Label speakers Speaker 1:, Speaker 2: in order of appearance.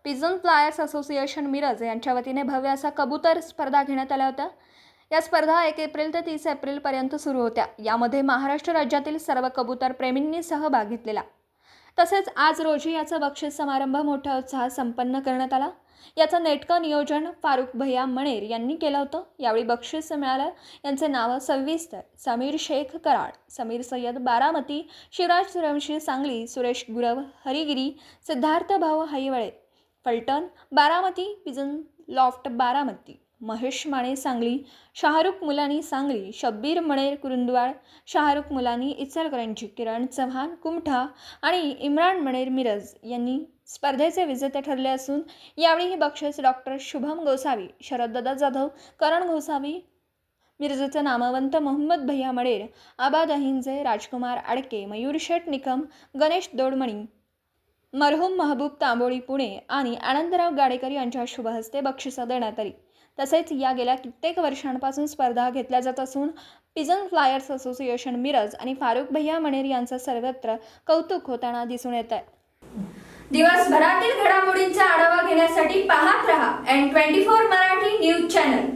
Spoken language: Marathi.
Speaker 1: पिजन फ्लायर्स असोसिएशन मिरज यांच्या वतीने भव्य असा कबूतर स्पर्धा घेण्यात आल्या होत्या। या स्पर्धा 1 एप्रिल ते 30 एप्रिल पर्यंत सुरू होत्या। यामध्ये महाराष्ट्र राज्यातील सर्व कबूतर प्रेमींनी सहभाग घेतलेला। तसेच आज रोजी याचा बक्षीस समारंभ मोठ्या उत्साहात संपन्न करण्यात आला। याचं नेटकं नियोजन फारुख भैया मणेर यांनी केलं होतं। यावेळी बक्षीस मिळालं यांचे नाव सविस्तर: समीर शेख कराड, समीर सय्यद बारामती, शिवराज सूर्यवंशी सांगली, सुरेश गुरव हरिगिरी, सिद्धार्थ भाऊ हैवळे फलटण बारामती, पिजन लॉफ्ट बारामती, महेश माने सांगली, शाहरुख मुलानी सांगली, शब्बीर मणेर कुरुंदवाड, शाहरुख मुलानी इचलकरंजी, किरण चव्हाण कुमठा आणि इम्रान मणेर मिरज यांनी स्पर्धेचे विजेते ठरले असून यावेळी हे बक्षीस डॉक्टर शुभम गोसावी, शरददादा जाधव, करण गोसावी, मिरजेचे नामवंत मोहम्मद भैया मणेर, आबाद अहिंजे, राजकुमार आडके, मयूर शेठ निकम, गणेश दोडमणी, मरहूम महबूब तांबोळी पुणे आणि आनंदराव गाडेकर यांच्या शुभ हस्ते बक्षिसं देण्यात आली। तसेच या गेल्या कित्येक वर्षांपासून स्पर्धा घेतल्या जात असून पिजन फ्लायर्स असोसिएशन मिरज आणि फारुख भैया मणेर यांचं सर्वत्र कौतुक होताना दिसून येत आहे। दिवसभरातील घडामोडींचा आढावा घेण्यासाठी पाहत रहा N24 मराठी न्यूज चॅनल।